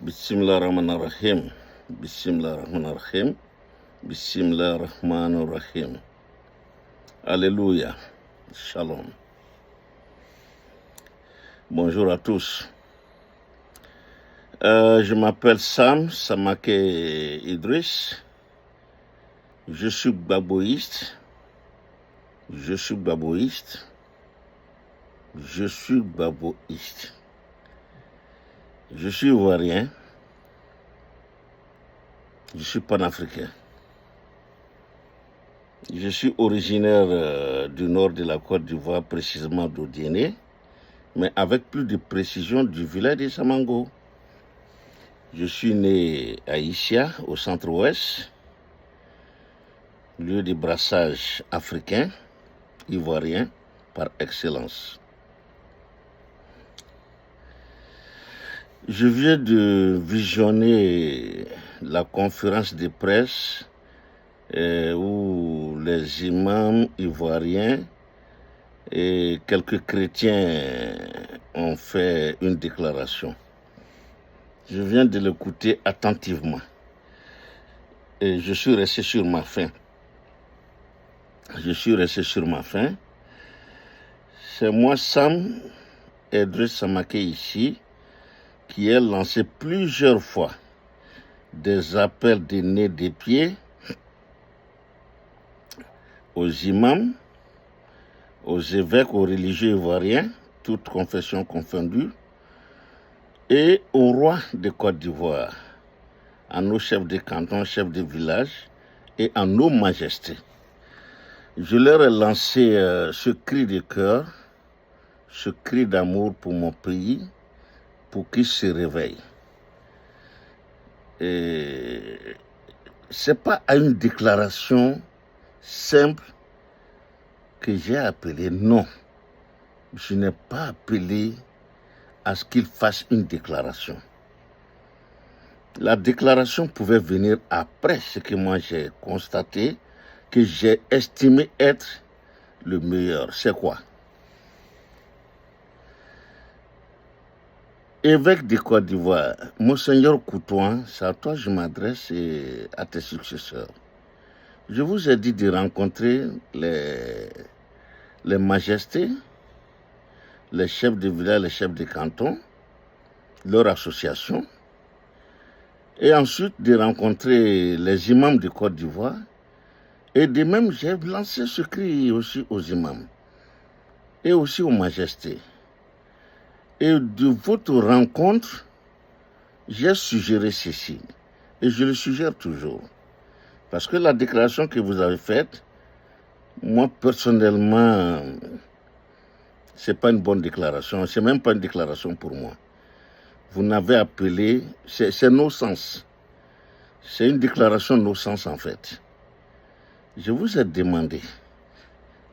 Bismillahirrahmanirrahim. Bismillahirrahmanirrahim. Bismillahirrahmanirrahim. Alléluia. Shalom. Bonjour à tous. Je m'appelle Sam Samake Idriss. Je suis baboïste. Je suis ivoirien. Je suis panafricain. Je suis originaire du nord de la Côte d'Ivoire, précisément d'Odiéné, mais avec plus de précision du village de Samango. Je suis né à Isia, au centre-ouest, lieu de brassage africain, ivoirien, par excellence. Je viens de visionner la conférence de presse où les imams ivoiriens et quelques chrétiens ont fait une déclaration. Je viens de l'écouter attentivement et je suis resté sur ma faim. C'est moi, Sam Idriss Samake ici, qui ai lancé plusieurs fois des appels de nez des pieds aux imams, aux évêques, aux religieux ivoiriens, toutes confessions confondues, et aux rois de Côte d'Ivoire, à nos chefs de canton, chefs de village et à nos majestés. Je leur ai lancé ce cri de cœur, ce cri d'amour pour mon pays, pour qu'ils se réveillent. Et c'est pas à une déclaration simple que j'ai appelé, non. Je n'ai pas appelé à ce qu'ils fassent une déclaration. La déclaration pouvait venir après ce que moi j'ai constaté, que j'ai estimé être le meilleur. C'est quoi? Évêque de Côte d'Ivoire, Monseigneur Coutouin, c'est à toi que je m'adresse et à tes successeurs. Je vous ai dit de rencontrer les majestés, les chefs de village, les chefs de canton, leur association, et ensuite de rencontrer les imams de Côte d'Ivoire. Et de même, j'ai lancé ce cri aussi aux imams et aussi aux majestés. Et de votre rencontre, j'ai suggéré ceci, et je le suggère toujours. Parce que la déclaration que vous avez faite, moi personnellement, c'est pas une bonne déclaration, c'est même pas une déclaration pour moi. Vous n'avez appelé, c'est nos sens. C'est une déclaration nos sens en fait. Je vous ai demandé,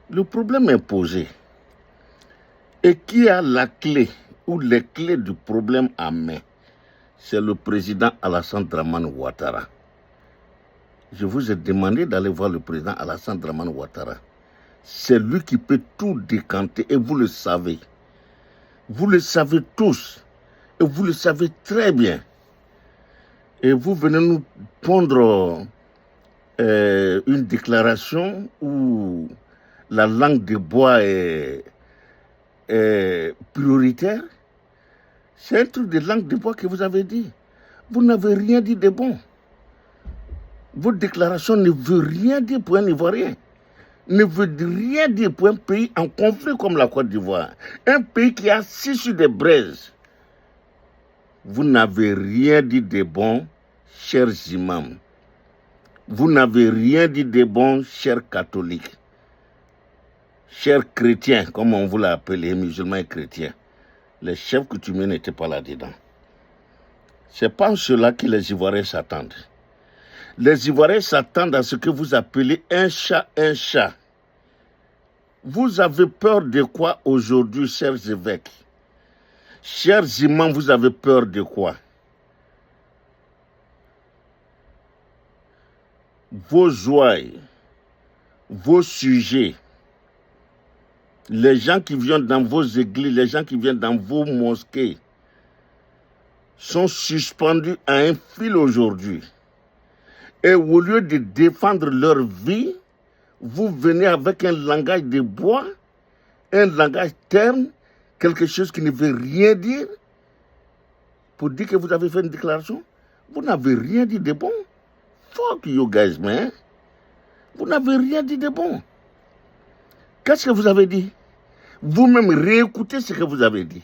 le problème est posé. Et qui a la clé ou les clés du problème à main? C'est le président Alassane Dramane Ouattara. Je vous ai demandé d'aller voir le président Alassane Dramane Ouattara. C'est lui qui peut tout décanter et vous le savez. Vous le savez tous et vous le savez très bien. Et vous venez nous pondre une déclaration où la langue de bois est prioritaire. C'est un truc de langue de bois que vous avez dit. Vous n'avez rien dit de bon. Votre déclaration ne veut rien dire pour un Ivoirien. Ne veut rien dire pour un pays en conflit comme la Côte d'Ivoire. Un pays qui est assis sur des braises. Vous n'avez rien dit de bon, chers imams. Vous n'avez rien dit de bon, chers catholiques. Chers chrétiens, comme on vous l'a appelé, musulmans et chrétiens. Les chefs coutumiers n'étaient pas là-dedans. C'est pas en cela que les Ivoiriens s'attendent. Les Ivoiriens s'attendent à ce que vous appelez un chat un chat. Vous avez peur de quoi aujourd'hui, chers évêques? Chers imams, vous avez peur de quoi? Vos ouailles, vos sujets, les gens qui viennent dans vos églises, les gens qui viennent dans vos mosquées, sont suspendus à un fil aujourd'hui. Et au lieu de défendre leur vie, vous venez avec un langage de bois, un langage terne, quelque chose qui ne veut rien dire, pour dire que vous avez fait une déclaration. Vous n'avez rien dit de bon. Fuck you guys, man. Vous n'avez rien dit de bon. Qu'est-ce que vous avez dit? Vous-même réécoutez ce que vous avez dit.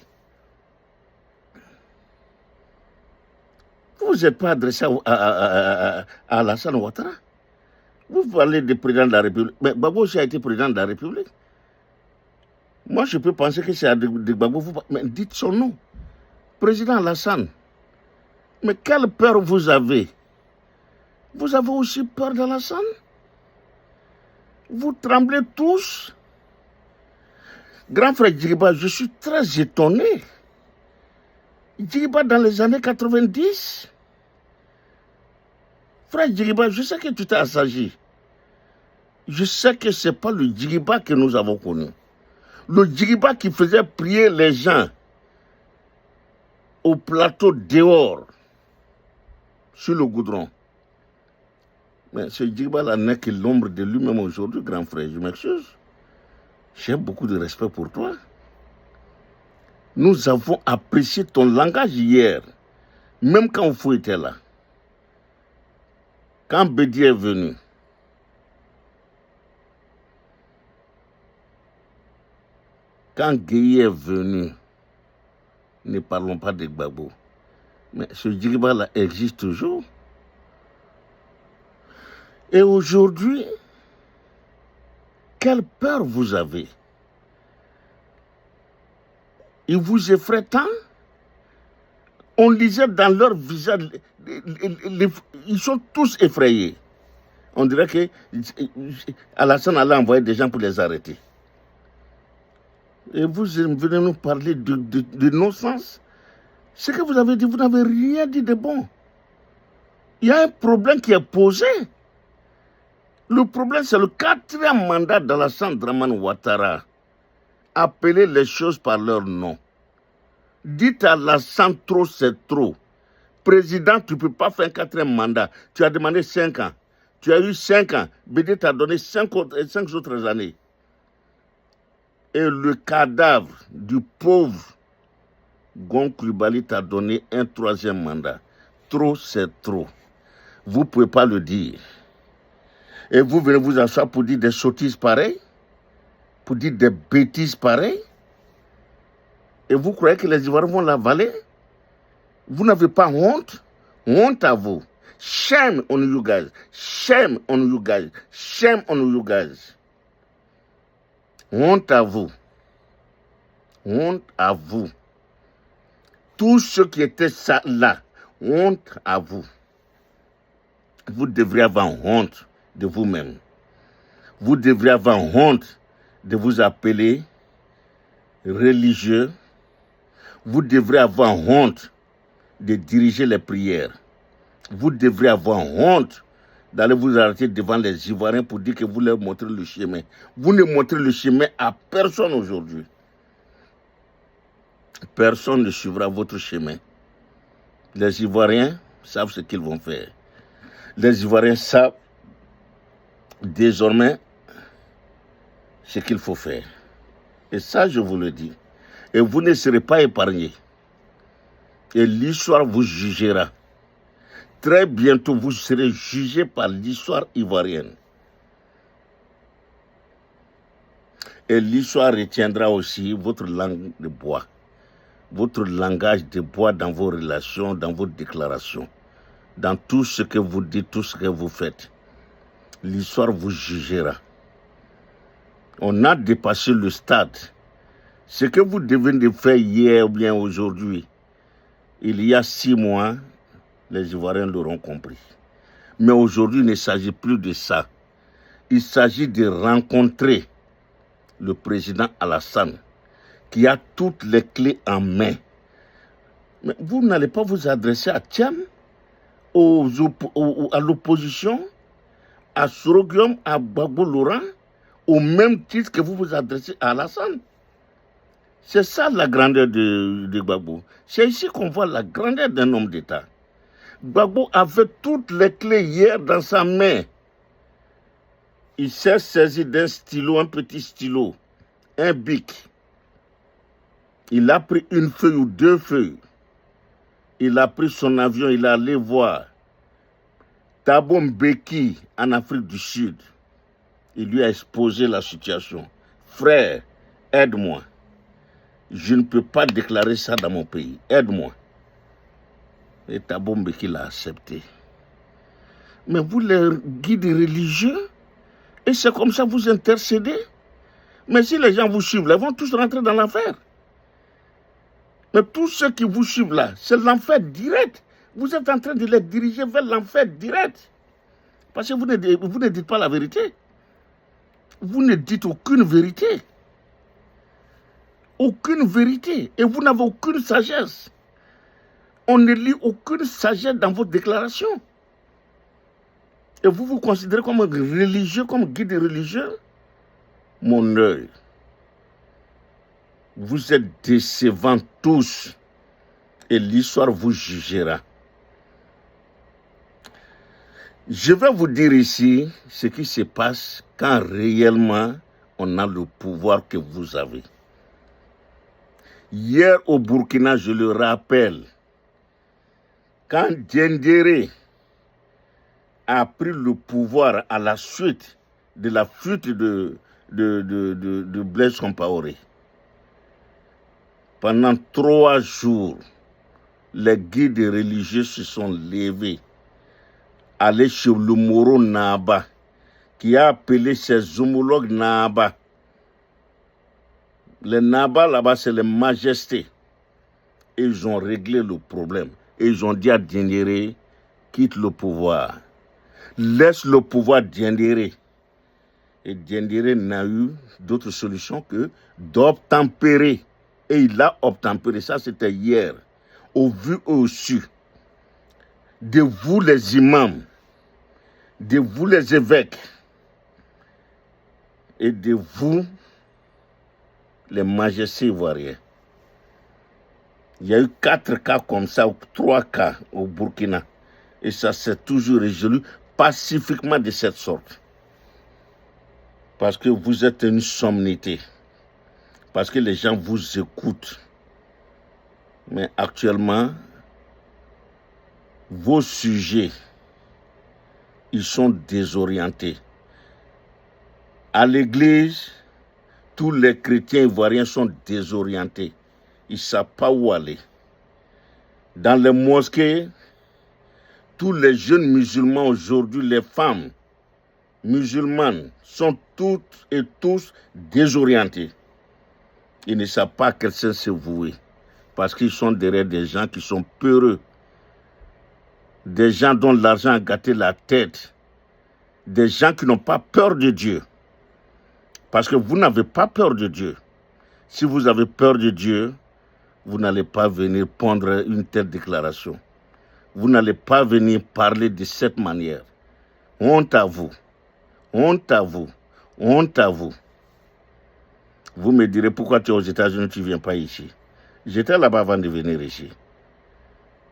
Vous n'êtes pas adressé à Alassane Ouattara. Vous parlez du président de la République. Mais Gbagbo aussi a été président de la République. Moi, je peux penser que c'est à Gbagbo. Mais dites son nom. Président Alassane. Mais quelle peur vous avez? Vous avez aussi peur d'Alassane? Vous tremblez tous? Grand frère Djigiba, je suis très étonné. Djigiba dans les années 90. Frère Djigiba, je sais que tu t'es assagi. Je sais que ce n'est pas le Djigiba que nous avons connu. Le Djigiba qui faisait prier les gens au plateau dehors, sur le goudron. Mais ce Djigiba-là n'est que l'ombre de lui-même aujourd'hui, grand frère. Je m'excuse. J'ai beaucoup de respect pour toi. Nous avons apprécié ton langage hier, même quand Oufou était là. Quand Bédi est venu. Quand Gueye est venu. Ne parlons pas de Gbagbo. Mais ce Djigiba-là existe toujours. Et aujourd'hui, quelle peur vous avez? Ils vous effraient tant. On lisait dans leur visage, ils sont tous effrayés. On dirait que Alassane allait envoyer des gens pour les arrêter. Et vous venez nous parler de non-sens. Ce que vous avez dit, vous n'avez rien dit de bon. Il y a un problème qui est posé. Le problème, c'est le 4e mandat d'Alassane Dramane Ouattara. Appelez les choses par leur nom. Dites à Alassane, trop c'est trop. Président, tu ne peux pas faire un 4e mandat. Tu as demandé 5 ans. Tu as eu 5 ans. Bédé t'a donné 5 autres années. Et le cadavre du pauvre Gon Coulibaly t'a donné un 3e mandat. Trop c'est trop. Vous ne pouvez pas le dire. Et vous venez vous asseoir pour dire des sottises pareilles, pour dire des bêtises pareilles. Et vous croyez que les Ivoiriens vont l'avaler? Vous n'avez pas honte? Honte à vous. Shame on you guys. Shame on you guys. Shame on you guys. Honte à vous. Honte à vous. Tous ceux qui étaient là, honte à vous. Vous devriez avoir honte de vous-même. Vous devriez avoir honte de vous appeler religieux. Vous devrez avoir honte de diriger les prières. Vous devrez avoir honte d'aller vous arrêter devant les Ivoiriens pour dire que vous leur montrez le chemin. Vous ne montrez le chemin à personne aujourd'hui. Personne ne suivra votre chemin. Les Ivoiriens savent ce qu'ils vont faire. Les Ivoiriens savent désormais ce qu'il faut faire. Et ça, je vous le dis. Et vous ne serez pas épargnés. Et l'histoire vous jugera. Très bientôt, vous serez jugés par l'histoire ivoirienne. Et l'histoire retiendra aussi votre langue de bois. Votre langage de bois dans vos relations, dans vos déclarations. Dans tout ce que vous dites, tout ce que vous faites. L'histoire vous jugera. On a dépassé le stade. Ce que vous devez faire hier ou bien aujourd'hui, il y a 6 mois, les Ivoiriens l'auront compris. Mais aujourd'hui, il ne s'agit plus de ça. Il s'agit de rencontrer le président Alassane, qui a toutes les clés en main. Mais vous n'allez pas vous adresser à Thiam, à l'opposition, à Sorogium, à Gbagbo Laurent, au même titre que vous vous adressez à Alassane. C'est ça la grandeur de Gbagbo. C'est ici qu'on voit la grandeur d'un homme d'État. Gbagbo avait toutes les clés hier dans sa main. Il s'est saisi d'un stylo, un petit stylo, un bic. Il a pris une feuille ou deux feuilles. Il a pris son avion, il est allé voir Thabo Mbeki en Afrique du Sud. Il lui a exposé la situation. Frère, aide-moi. Je ne peux pas déclarer ça dans mon pays. Aide-moi. Et Thabo Mbeki l'a accepté. Mais vous, les guides religieux, et c'est comme ça que vous intercédez. Mais si les gens vous suivent, là, ils vont tous rentrer dans l'enfer. Mais tous ceux qui vous suivent là, c'est l'enfer direct. Vous êtes en train de les diriger vers l'enfer direct. Parce que vous ne dites pas la vérité. Vous ne dites aucune vérité. Aucune vérité. Et vous n'avez aucune sagesse. On ne lit aucune sagesse dans vos déclarations. Et vous vous considérez comme religieux, comme guide religieux? Mon œil. Vous êtes décevants tous. Et l'histoire vous jugera. Je vais vous dire ici ce qui se passe quand réellement on a le pouvoir que vous avez. Hier au Burkina, je le rappelle, quand Diendéré a pris le pouvoir à la suite de la fuite de Blaise Compaoré, pendant 3 jours, les guides religieux se sont levés, allés chez le Moro Naba, qui a appelé ses homologues Naba. Les Naba là-bas, c'est les majestés. Et ils ont réglé le problème. Et ils ont dit à Diendéré, quitte le pouvoir. Laisse le pouvoir Diendéré. Et Diendéré n'a eu d'autre solution que d'obtempérer. Et il a obtempéré. Ça, c'était hier. Au vu et au su. De vous les imams, de vous les évêques, et de vous les majestés ivoiriens. Il y a eu 4 cas comme ça, ou 3 cas au Burkina. Et ça s'est toujours résolu pacifiquement de cette sorte. Parce que vous êtes une sommité. Parce que les gens vous écoutent. Mais actuellement, vos sujets, ils sont désorientés. À l'église, tous les chrétiens ivoiriens sont désorientés. Ils ne savent pas où aller. Dans les mosquées, tous les jeunes musulmans aujourd'hui, les femmes musulmanes, sont toutes et tous désorientés. Ils ne savent pas à quel sens se vouer. Parce qu'ils sont derrière des gens qui sont peureux. Des gens dont l'argent a gâté la tête. Des gens qui n'ont pas peur de Dieu. Parce que vous n'avez pas peur de Dieu. Si vous avez peur de Dieu, vous n'allez pas venir pondre une telle déclaration. Vous n'allez pas venir parler de cette manière. Honte à vous. Honte à vous. Honte à vous. Vous me direz pourquoi tu es aux États-Unis, tu ne viens pas ici. J'étais là-bas avant de venir ici.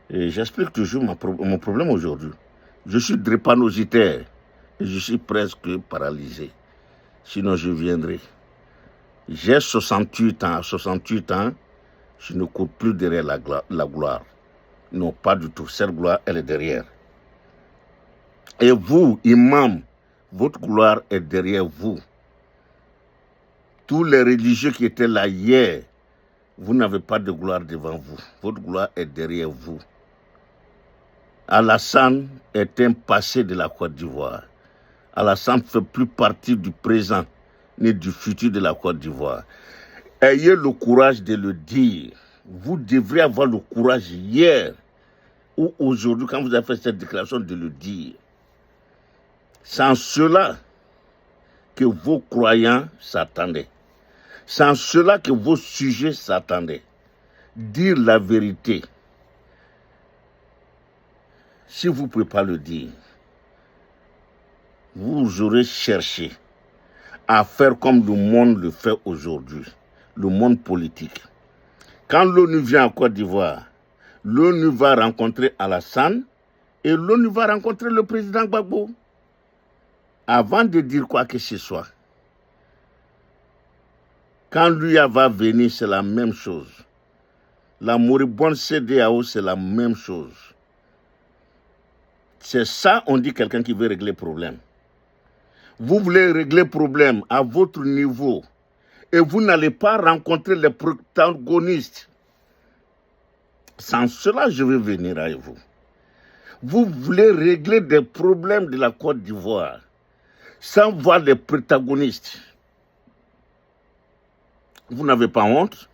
Et j'explique toujours mon problème aujourd'hui. Je suis drépanocytaire et je suis presque paralysé. Sinon, je viendrai. J'ai 68 ans. À 68 ans, je ne cours plus derrière la gloire. Non, pas du tout. Cette gloire, elle est derrière. Et vous, imam, votre gloire est derrière vous. Tous les religieux qui étaient là hier, vous n'avez pas de gloire devant vous. Votre gloire est derrière vous. Alassane est un passé de la Côte d'Ivoire. Alassane ne fait plus partie du présent ni du futur de la Côte d'Ivoire. Ayez le courage de le dire. Vous devrez avoir le courage hier ou aujourd'hui, quand vous avez fait cette déclaration, de le dire. C'est en cela que vos croyants s'attendaient. C'est en cela que vos sujets s'attendaient. Dire la vérité. Si vous ne pouvez pas le dire, vous aurez cherché à faire comme le monde le fait aujourd'hui. le monde politique. Quand l'ONU vient en Côte d'Ivoire, l'ONU va rencontrer Alassane et l'ONU va rencontrer le président Gbagbo. Avant de dire quoi que ce soit, quand lui va venir, c'est la même chose. La moribonde CEDEAO, c'est la même chose. C'est ça, on dit quelqu'un qui veut régler le problème. Vous voulez régler le problème à votre niveau et vous n'allez pas rencontrer les protagonistes. Sans cela, je vais venir avec vous. Vous voulez régler des problèmes de la Côte d'Ivoire sans voir les protagonistes. Vous n'avez pas honte?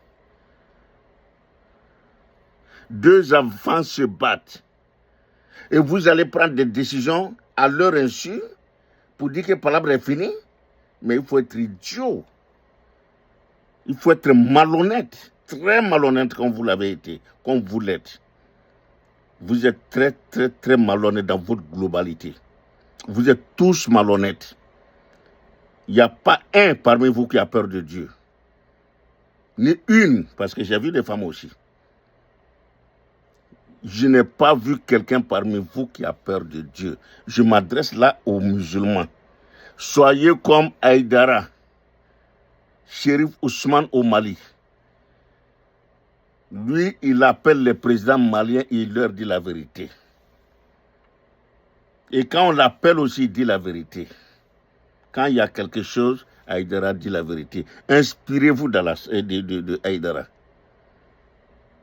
Deux enfants se battent. Et vous allez prendre des décisions à leur insu pour dire que la palabre est finie. Mais il faut être idiot. Il faut être malhonnête. Très malhonnête comme vous l'avez été, comme vous l'êtes. Vous êtes très, très, très malhonnête dans votre globalité. Vous êtes tous malhonnêtes. Il n'y a pas un parmi vous qui a peur de Dieu. Ni une, parce que j'ai vu des femmes aussi. Je n'ai pas vu quelqu'un parmi vous qui a peur de Dieu. Je m'adresse là aux musulmans. Soyez comme Aïdara, Chérif Ousmane au Mali. Lui, il appelle les présidents maliens et il leur dit la vérité. Et quand on l'appelle aussi, il dit la vérité. Quand il y a quelque chose, Aïdara dit la vérité. Inspirez-vous de Aïdara.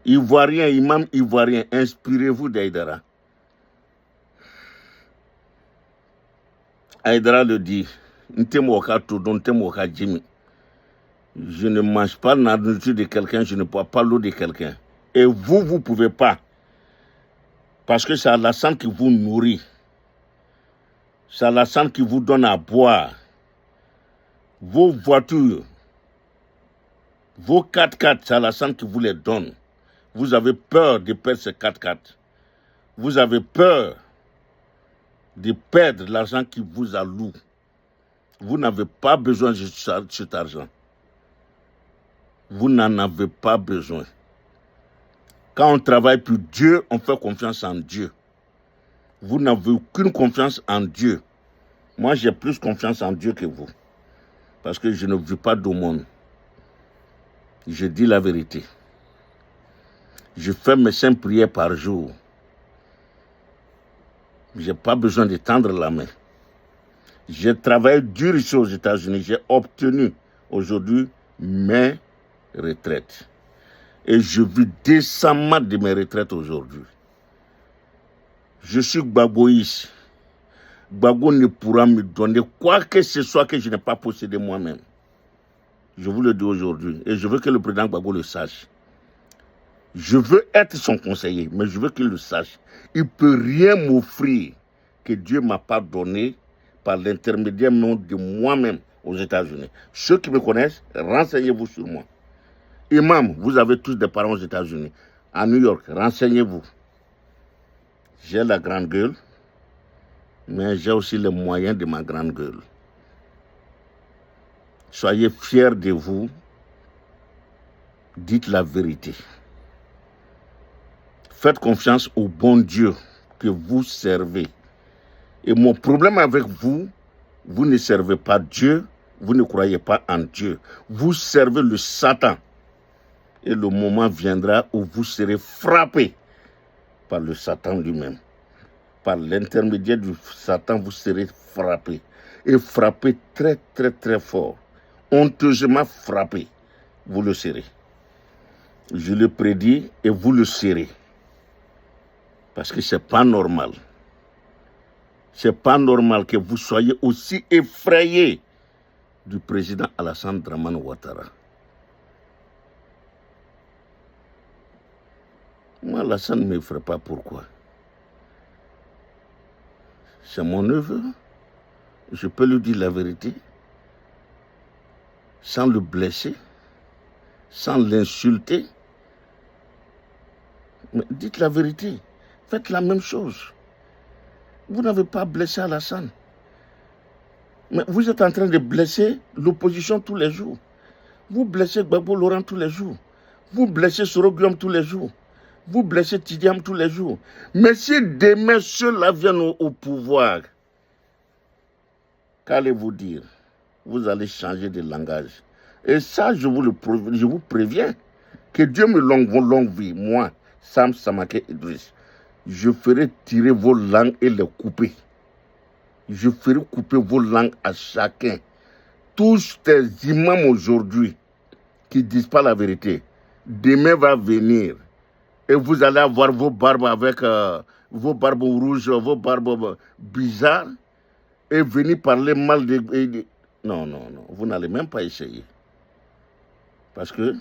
Ivoirien, imam ivoirien, inspirez-vous d'Aïdara. Aïdara le dit, je ne mange pas la nourriture de quelqu'un, je ne bois pas l'eau de quelqu'un. Et vous ne pouvez pas. Parce que c'est Alassane qui vous nourrit. C'est Alassane qui vous donne à boire. Vos voitures, vos 4x4, c'est Alassane qui vous les donne. Vous avez peur de perdre ces 4x4. Vous avez peur de perdre l'argent qui vous alloue. Vous n'avez pas besoin de cet argent. Vous n'en avez pas besoin. Quand on travaille pour Dieu, on fait confiance en Dieu. Vous n'avez aucune confiance en Dieu. Moi, j'ai plus confiance en Dieu que vous. Parce que je ne vis pas d'aumône. Je dis la vérité. Je fais mes 5 prières par jour. Je n'ai pas besoin de tendre la main. J'ai travaillé dur ici aux États-Unis. J'ai obtenu aujourd'hui mes retraites. Et je vis décemment de mes retraites aujourd'hui. Je suis Gbagboïs. Gbagbo ne pourra me donner quoi que ce soit que je n'ai pas possédé moi-même. Je vous le dis aujourd'hui. Et je veux que le président Gbagbo le sache. Je veux être son conseiller, mais je veux qu'il le sache. Il ne peut rien m'offrir que Dieu ne m'a pas donné par l'intermédiaire de moi-même aux États-Unis. Ceux qui me connaissent, renseignez-vous sur moi. Imam, vous avez tous des parents aux États-Unis. À New York, renseignez-vous. J'ai la grande gueule, mais j'ai aussi les moyens de ma grande gueule. Soyez fiers de vous. Dites la vérité. Faites confiance au bon Dieu que vous servez. Et mon problème avec vous, vous ne servez pas Dieu, vous ne croyez pas en Dieu. Vous servez le Satan. Et le moment viendra où vous serez frappé par le Satan lui-même. Par l'intermédiaire du Satan, vous serez frappé. Et frappé très, très, très fort. Honteusement frappé. Vous le serez. Je le prédis et vous le serez. Parce que ce n'est pas normal. Ce n'est pas normal que vous soyez aussi effrayé du président Alassane Dramane Ouattara. Moi, Alassane ne m'effraie pas. Pourquoi? C'est mon neveu. Je peux lui dire la vérité. Sans le blesser. Sans l'insulter. Mais dites la vérité. Faites la même chose. Vous n'avez pas blessé Alassane. Mais vous êtes en train de blesser l'opposition tous les jours. Vous blessez Gbagbo Laurent tous les jours. Vous blessez Soroguium tous les jours. Vous blessez Tidiam tous les jours. Mais si demain ceux-là viennent au pouvoir, qu'allez-vous dire? Vous allez changer de langage. Et ça, je vous préviens, que Dieu me longue vie, moi, Sam Samake Idriss. Je ferai tirer vos langues et les couper. Je ferai couper vos langues à chacun. Tous ces imams aujourd'hui qui ne disent pas la vérité, demain va venir et vous allez avoir vos barbes avec vos barbes rouges, vos barbes bizarres et venir parler mal de... Non, non, non, vous n'allez même pas essayer. Parce que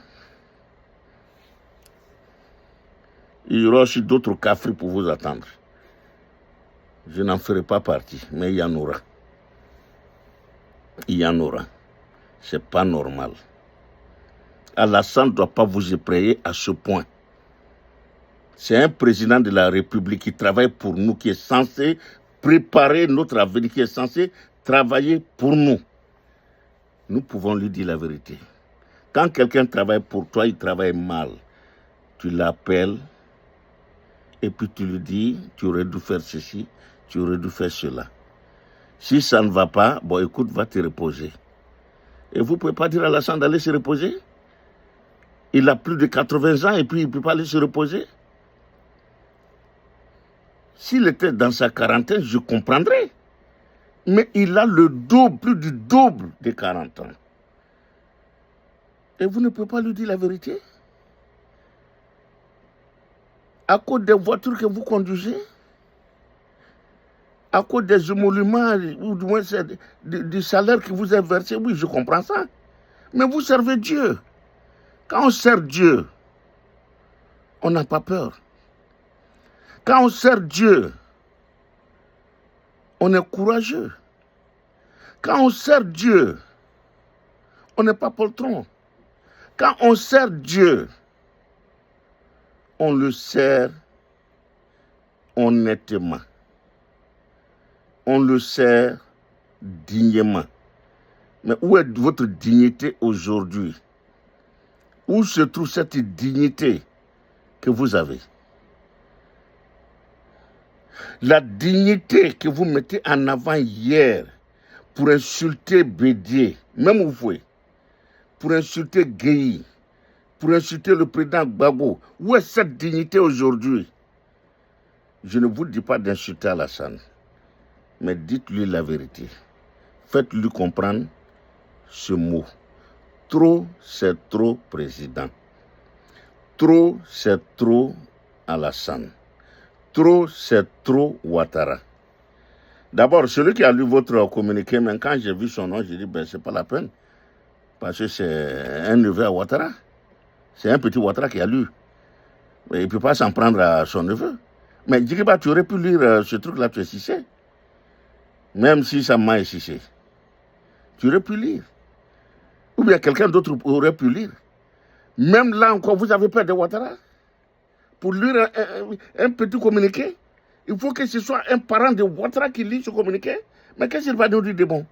il y aura aussi d'autres cafres pour vous attendre. Je n'en ferai pas partie, mais il y en aura. Il y en aura. C'est pas normal. Alassane ne doit pas vous effrayer à ce point. C'est un président de la République qui travaille pour nous, qui est censé préparer notre avenir, qui est censé travailler pour nous. Nous pouvons lui dire la vérité. Quand quelqu'un travaille pour toi, il travaille mal. Tu l'appelles et puis tu lui dis, tu aurais dû faire ceci, tu aurais dû faire cela. Si ça ne va pas, bon écoute, va te reposer. Et vous ne pouvez pas dire à Alassane d'aller se reposer? Il a plus de 80 ans et puis il ne peut pas aller se reposer? S'il était dans sa quarantaine, je comprendrais. Mais il a le double, plus du double de 40 ans. Et vous ne pouvez pas lui dire la vérité? À cause des voitures que vous conduisez? À cause des émoluments, ou du moins du salaire que vous avez versé? Oui, je comprends ça. Mais vous servez Dieu. Quand on sert Dieu, on n'a pas peur. Quand on sert Dieu, on est courageux. Quand on sert Dieu, on n'est pas poltron. Quand on sert Dieu, on le sert honnêtement. On le sert dignement. Mais où est votre dignité aujourd'hui? Où se trouve cette dignité que vous avez? La dignité que vous mettez en avant hier pour insulter Bédié, même vous pouvez, pour insulter Gueye, pour insulter le président Gbagbo, où est cette dignité aujourd'hui? Je ne vous dis pas d'insulter Alassane, mais dites-lui la vérité. Faites-lui comprendre ce mot. Trop, c'est trop, président. Trop, c'est trop, Alassane. Trop, c'est trop, Ouattara. D'abord, celui qui a lu votre communiqué, même quand j'ai vu son nom, j'ai dit, ben, c'est pas la peine. Parce que c'est un neveu à Ouattara. C'est un petit Ouattara qui a lu. Mais il ne peut pas s'en prendre à son neveu. Mais Djigiba, tu aurais pu lire ce truc-là, tu es Cissé. Même si ça m'a Cissé. Tu aurais pu lire. Ou bien quelqu'un d'autre aurait pu lire. Même là encore, vous avez peur de Ouattara? Pour lire un petit communiqué, il faut que ce soit un parent de Ouattara qui lit ce communiqué. Mais qu'est-ce qu'il va nous dire de bon?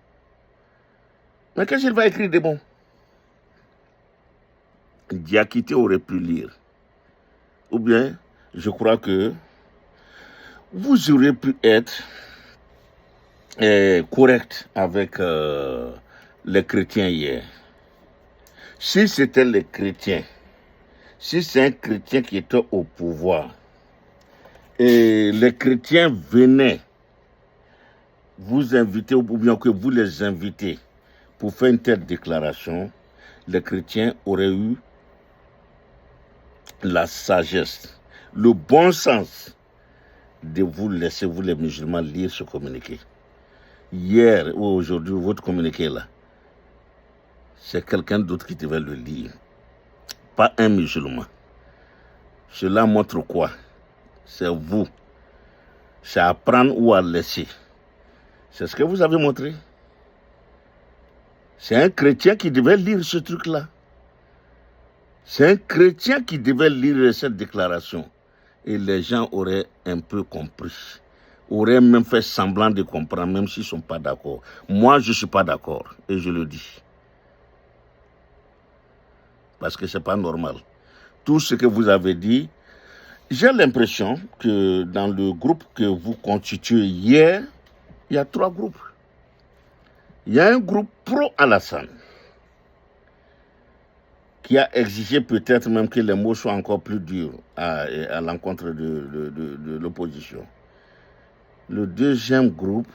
Mais qu'est-ce qu'il va écrire de bon? Diakité aurait pu lire. Ou bien, je crois que vous aurez pu être correct avec les chrétiens hier. Si c'était les chrétiens, si c'est un chrétien qui était au pouvoir, et les chrétiens venaient vous inviter, ou bien que vous les invitez pour faire une telle déclaration, les chrétiens auraient eu la sagesse, le bon sens de vous laisser, vous les musulmans, lire ce communiqué. Hier ou aujourd'hui, votre communiqué là, c'est quelqu'un d'autre qui devait le lire, pas un musulman. Cela montre quoi? C'est vous. C'est à prendre ou à laisser. C'est ce que vous avez montré. C'est un chrétien qui devait lire ce truc-là. C'est un chrétien qui devait lire cette déclaration. Et les gens auraient un peu compris. Auraient même fait semblant de comprendre, même s'ils ne sont pas d'accord. Moi, je ne suis pas d'accord. Et je le dis. parce que ce n'est pas normal. Tout ce que vous avez dit, j'ai l'impression que dans le groupe que vous constituez hier, il y a 3 groupes. Il y a un groupe pro-Alassane qui a exigé peut-être même que les mots soient encore plus durs à l'encontre de l'opposition. Le deuxième groupe,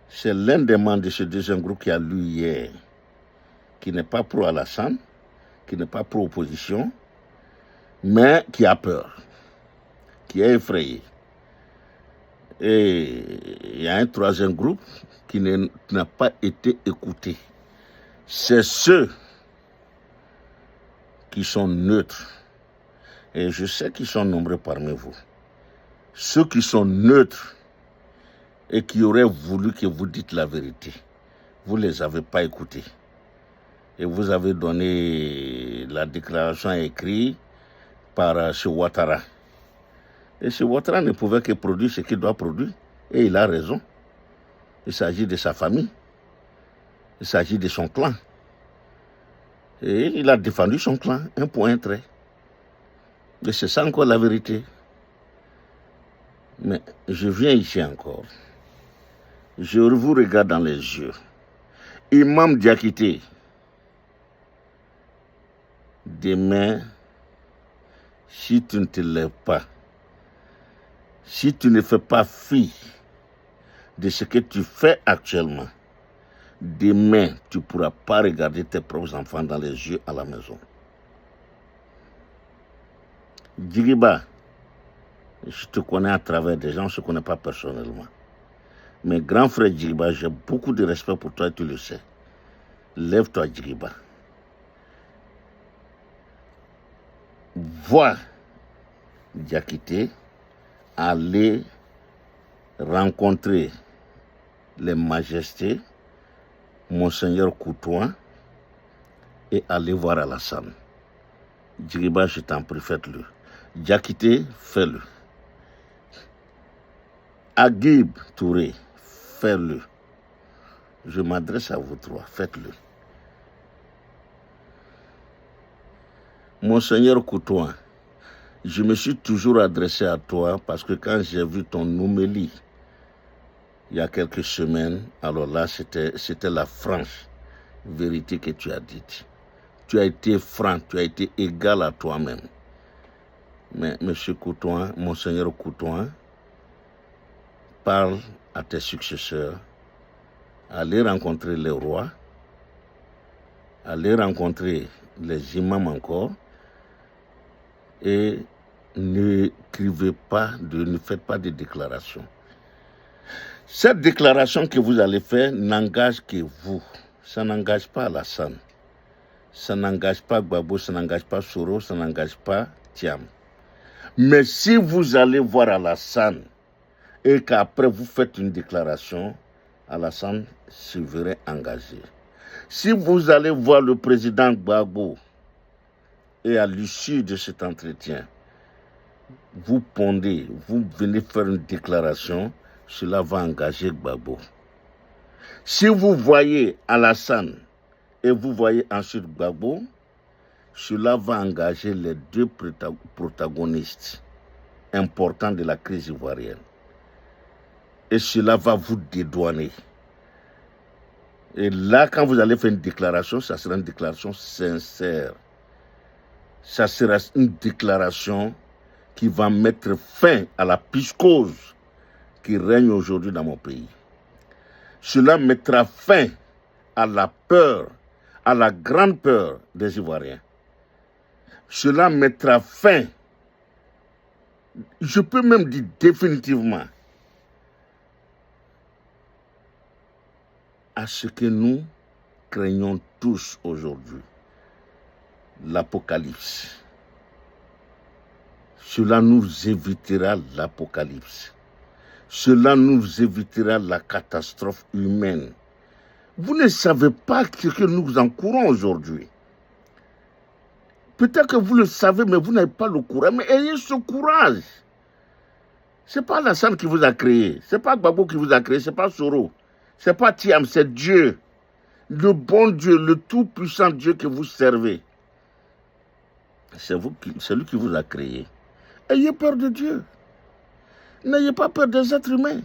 c'est l'un des membres de ce deuxième groupe qui a lu hier, qui n'est pas pro-Alassane, qui n'est pas pro-opposition, mais qui a peur, qui est effrayé. Et il y a un troisième groupe qui n'a pas été écouté. C'est ceux qui sont neutres. Et je sais qu'ils sont nombreux parmi vous. Ceux qui sont neutres et qui auraient voulu que vous dites la vérité, vous ne les avez pas écoutés. Et vous avez donné la déclaration écrite par M. Ouattara. Et M. Ouattara ne pouvait que produire ce qu'il doit produire. Et il a raison. Il s'agit de sa famille. Il s'agit de son clan. Et il a défendu son clan, un point, un trait. Et c'est ça encore la vérité. Mais je viens ici encore. Je vous regarde dans les yeux. Imam Diakité, demain, si tu ne te lèves pas, si tu ne fais pas fi de ce que tu fais actuellement, demain, tu ne pourras pas regarder tes propres enfants dans les yeux à la maison. Djigiba, je te connais à travers des gens, je ne te connais pas personnellement. Mais grand frère Djigiba, j'ai beaucoup de respect pour toi et tu le sais. Lève-toi Djigiba. Vois Diakité aller rencontrer les majestés, Monseigneur Koutouan, et aller voir Alassane. Djigiba, je t'en prie, faites-le. Diakité, fais-le. Agib Touré, fais-le. Je m'adresse à vous 3, faites-le. Monseigneur Koutouan, je me suis toujours adressé à toi parce que quand j'ai vu ton homélie il y a quelques semaines, alors là, c'était la franche vérité que tu as dite. Tu as été franc, tu as été égal à toi-même. Mais M. Koutouan, Monseigneur Koutouan, parle à tes successeurs, allez rencontrer les rois, allez rencontrer les imams encore, et ne faites pas de déclarations. Cette déclaration que vous allez faire n'engage que vous. Ça n'engage pas Alassane. Ça n'engage pas Gbagbo, ça n'engage pas Soro, ça n'engage pas Thiam. Mais si vous allez voir Alassane et qu'après vous faites une déclaration, Alassane se verrait engagé. Si vous allez voir le président Gbagbo et à l'issue de cet entretien, vous pondez, vous venez faire une déclaration, cela va engager Gbagbo. Si vous voyez Alassane et vous voyez ensuite Gbagbo, cela va engager les 2 protagonistes importants de la crise ivoirienne. Et cela va vous dédouaner. Et là, quand vous allez faire une déclaration, ça sera une déclaration sincère. Ça sera une déclaration qui va mettre fin à la psychose qui règne aujourd'hui dans mon pays. Cela mettra fin à la peur, à la grande peur des Ivoiriens. Cela mettra fin, je peux même dire définitivement, à ce que nous craignons tous aujourd'hui, l'apocalypse. Cela nous évitera l'apocalypse. Cela nous évitera la catastrophe humaine. Vous ne savez pas ce que nous encourons aujourd'hui. Peut-être que vous le savez, mais vous n'avez pas le courage. Mais ayez ce courage. Ce n'est pas Alassane qui vous a créé. Ce n'est pas Gbagbo qui vous a créé. Ce n'est pas Soro. Ce n'est pas Thiam, c'est Dieu. Le bon Dieu, le tout-puissant Dieu que vous servez, c'est lui qui vous a créé. Ayez peur de Dieu. N'ayez pas peur des êtres humains.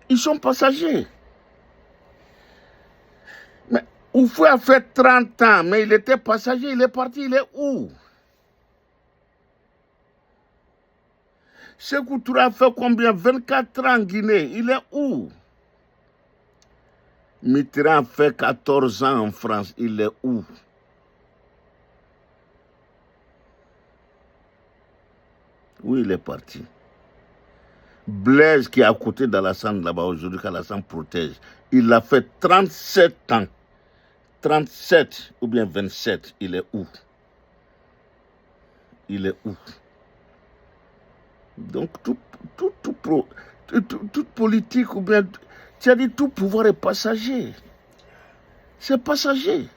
Ils sont passagers. Mais Oufoué a fait 30 ans, mais il était passager, il est parti, il est où? Sékou Touré a fait combien? 24 ans en Guinée, il est où? Mitterrand a fait 14 ans en France, il est où? Où il est parti? Blaise qui est à côté d'Alassane là-bas aujourd'hui, qu'Alassane protège, il a fait 37 ans. 37 ou bien 27, il est où? Il est où? Donc, toute politique ou bien, tu as dit tout pouvoir est passager. C'est passager.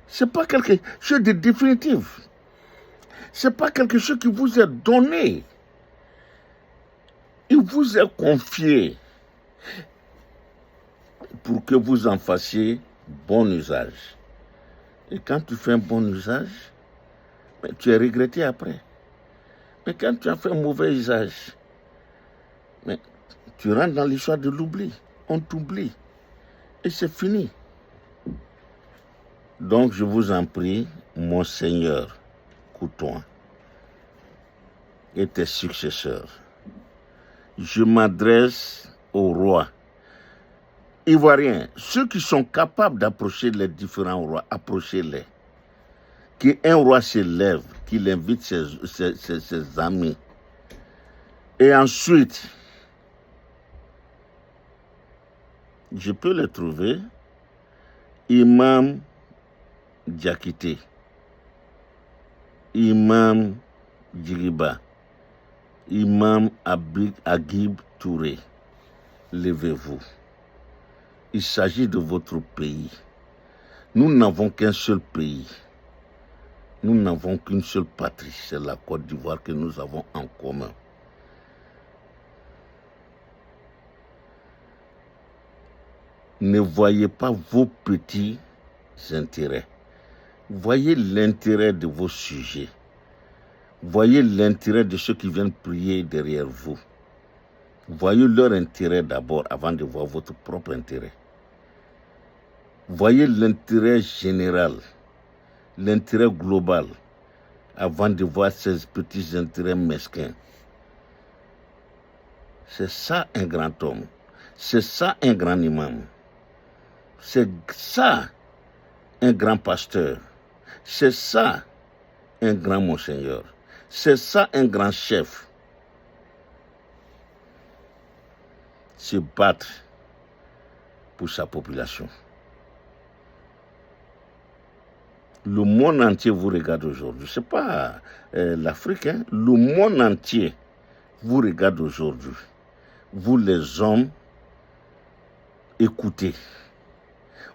C'est pas quelque chose de définitif. C'est pas quelque chose qui vous est donné. Il vous est confié pour que vous en fassiez bon usage. Et quand tu fais un bon usage, tu es regretté après. Mais quand tu as fait un mauvais usage, tu rentres dans l'histoire de l'oubli. On t'oublie. Et c'est fini. Donc je vous en prie, Monseigneur Coutoin et tes successeurs, je m'adresse au roi ivoirien, ceux qui sont capables d'approcher les différents rois, approchez-les. Qu'un roi se lève, qu'il invite ses amis. Et ensuite, je peux les trouver, Imam Diakité, Imam Djiriba, Imam Agib Touré. Levez-vous. Il s'agit de votre pays. Nous n'avons qu'un seul pays. Nous n'avons qu'une seule patrie. C'est la Côte d'Ivoire que nous avons en commun. Ne voyez pas vos petits intérêts. Voyez l'intérêt de vos sujets. Voyez l'intérêt de ceux qui viennent prier derrière vous. Voyez leur intérêt d'abord avant de voir votre propre intérêt. Voyez l'intérêt général, l'intérêt global, avant de voir ces petits intérêts mesquins. C'est ça un grand homme. C'est ça un grand imam. C'est ça un grand pasteur. C'est ça un grand monseigneur. C'est ça un grand chef. Se battre pour sa population. Le monde entier vous regarde aujourd'hui. Ce n'est pas l'Afrique, hein? Le monde entier vous regarde aujourd'hui. Vous les hommes, écoutez.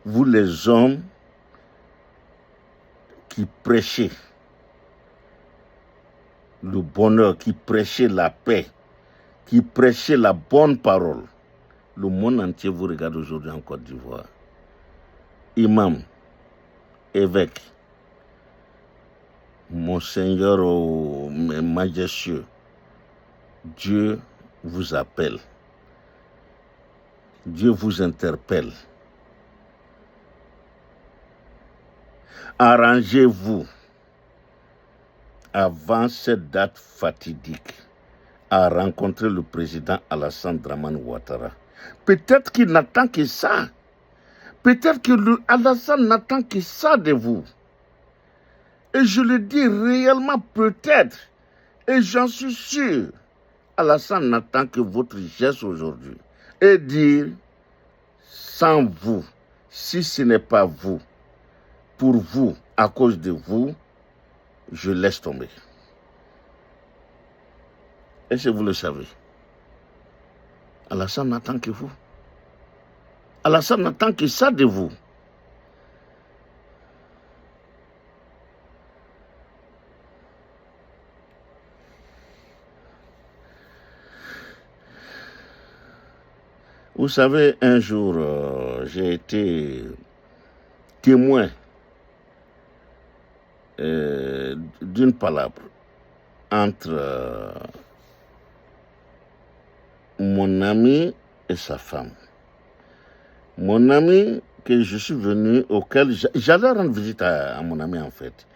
Vous les hommes qui prêchez le bonheur, qui prêchez la paix, qui prêchez la bonne parole. Le monde entier vous regarde aujourd'hui en Côte d'Ivoire. Imam, évêque, Monseigneur majestueux, Dieu vous appelle. Dieu vous interpelle. Arrangez-vous avant cette date fatidique à rencontrer le président Alassane Dramane Ouattara. Peut-être qu'il n'attend que ça. Peut-être que Alassane n'attend que ça de vous. Et je le dis réellement peut-être. Et j'en suis sûr. Alassane n'attend que votre geste aujourd'hui. Et dire, sans vous, si ce n'est pas vous, pour vous, à cause de vous, je laisse tomber. Est-ce que vous le savez? Alassane n'attend que vous. Alassane n'attend que ça de vous. Vous savez, un jour, j'ai été témoin d'une palabre entre mon ami et sa femme. Mon ami que je suis venu, auquel j'allais rendre visite à mon ami en fait.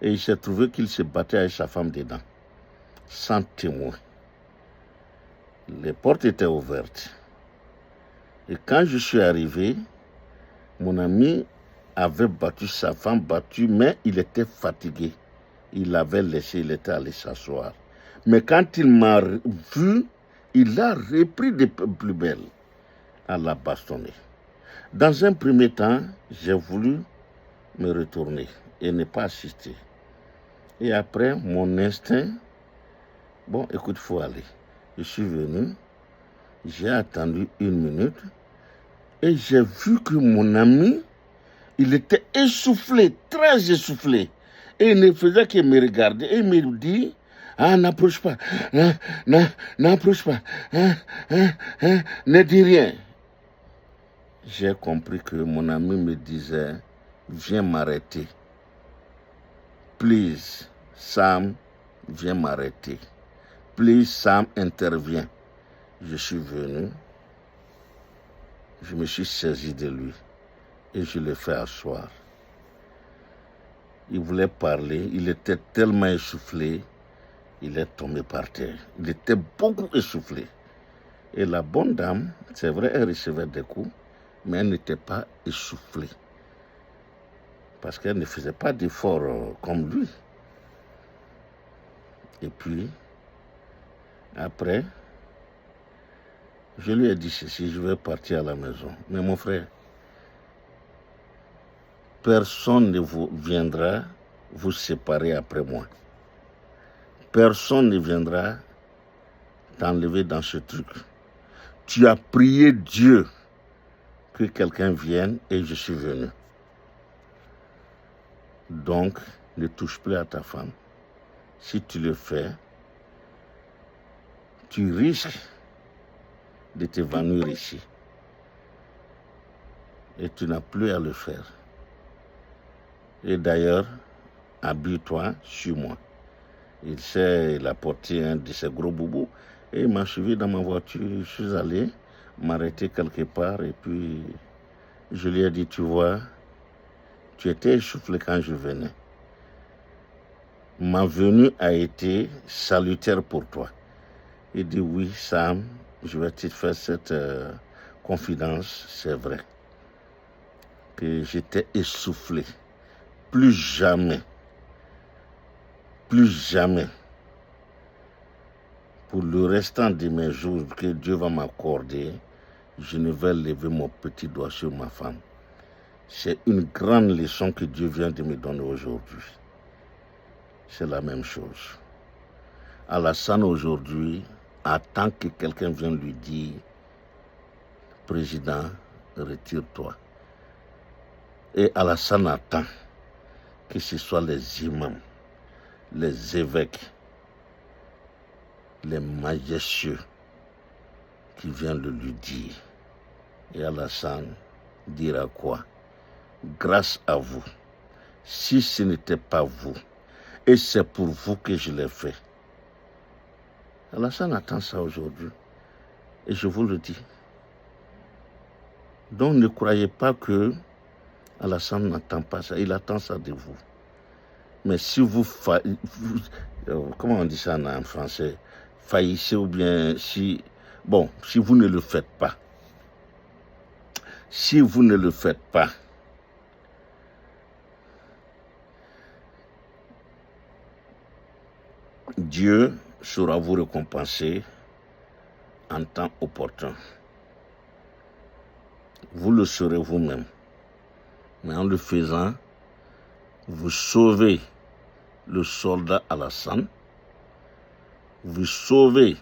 Et il s'est trouvé qu'il se battait avec sa femme dedans, sans témoin. Les portes étaient ouvertes. Et quand je suis arrivé, mon ami avait battu sa femme, mais il était fatigué. Il l'avait laissé, il était allé s'asseoir. Mais quand il m'a vu, il a repris de plus belle à la bastonner. Dans un premier temps, j'ai voulu me retourner et ne pas assister. Et après, mon instinct, bon, écoute, il faut aller. Je suis venu, j'ai attendu 1 minute et j'ai vu que mon ami, il était essoufflé, très essoufflé. Et il ne faisait que me regarder et me dit, ah, n'approche pas, n'approche pas, ne dis rien. J'ai compris que mon ami me disait, viens m'arrêter. Please, Sam, viens m'arrêter. Please, Sam, intervient. Je suis venu, je me suis saisi de lui et je l'ai fait asseoir. Il voulait parler, il était tellement essoufflé, il est tombé par terre. Il était beaucoup essoufflé. Et la bonne dame, c'est vrai, elle recevait des coups, mais elle n'était pas essoufflée. Parce qu'elle ne faisait pas d'efforts comme lui. Et puis, après, je lui ai dit ceci, je vais partir à la maison. Mais mon frère, personne ne viendra vous séparer après moi. Personne ne viendra t'enlever dans ce truc. Tu as prié Dieu que quelqu'un vienne et je suis venu. Donc, ne touche plus à ta femme. Si tu le fais, tu risques de t'évanouir ici. Et tu n'as plus à le faire. Et d'ailleurs, habille-toi sur moi. Il a porté un de ses gros boubous et il m'a suivi dans ma voiture. Je suis allé m'arrêter quelque part et puis je lui ai dit, tu vois, tu étais essoufflé quand je venais. Ma venue a été salutaire pour toi. Il dit, oui, Sam, je vais te faire cette confidence, c'est vrai. Que j'étais essoufflé. Plus jamais, pour le restant de mes jours que Dieu va m'accorder, je ne vais lever mon petit doigt sur ma femme. C'est une grande leçon que Dieu vient de me donner aujourd'hui. C'est la même chose. Alassane aujourd'hui attend que quelqu'un vienne lui dire, président, retire-toi. Et Alassane attend que ce soit les imams, les évêques, les majestueux qui viennent le lui dire. Et Alassane dira quoi? Grâce à vous. Si ce n'était pas vous, et c'est pour vous que je l'ai fait. Alassane attend ça aujourd'hui. Et je vous le dis. Donc ne croyez pas que Alassane n'attend pas ça. Il attend ça de vous. Mais si vous comment on dit ça en français? Faillissez ou bien si vous ne le faites pas. Si vous ne le faites pas, Dieu saura vous récompenser en temps opportun. Vous le saurez vous-même. Mais en le faisant, vous sauvez le soldat Alassane, vous sauvez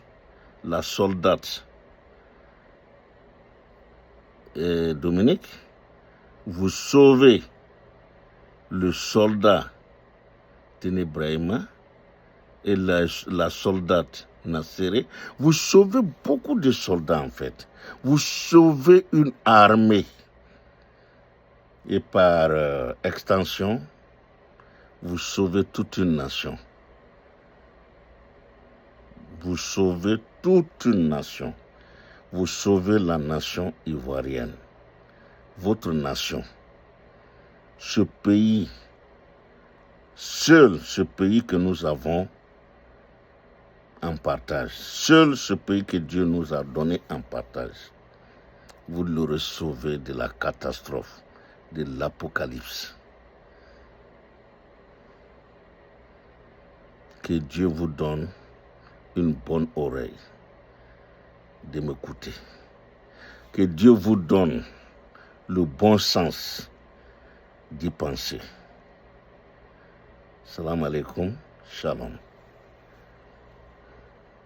la soldate Dominique, vous sauvez le soldat Ténébrahima et la soldate Nasséré, vous sauvez beaucoup de soldats en fait. Vous sauvez une armée. Et par extension, vous sauvez toute une nation. Vous sauvez toute une nation. Vous sauvez la nation ivoirienne. Votre nation. Ce pays, seul ce pays que nous avons en partage, seul ce pays que Dieu nous a donné en partage, vous l'aurez sauvé de la catastrophe, de l'apocalypse. Que Dieu vous donne une bonne oreille de m'écouter. Que Dieu vous donne le bon sens d'y penser. Salam alaikum, shalom.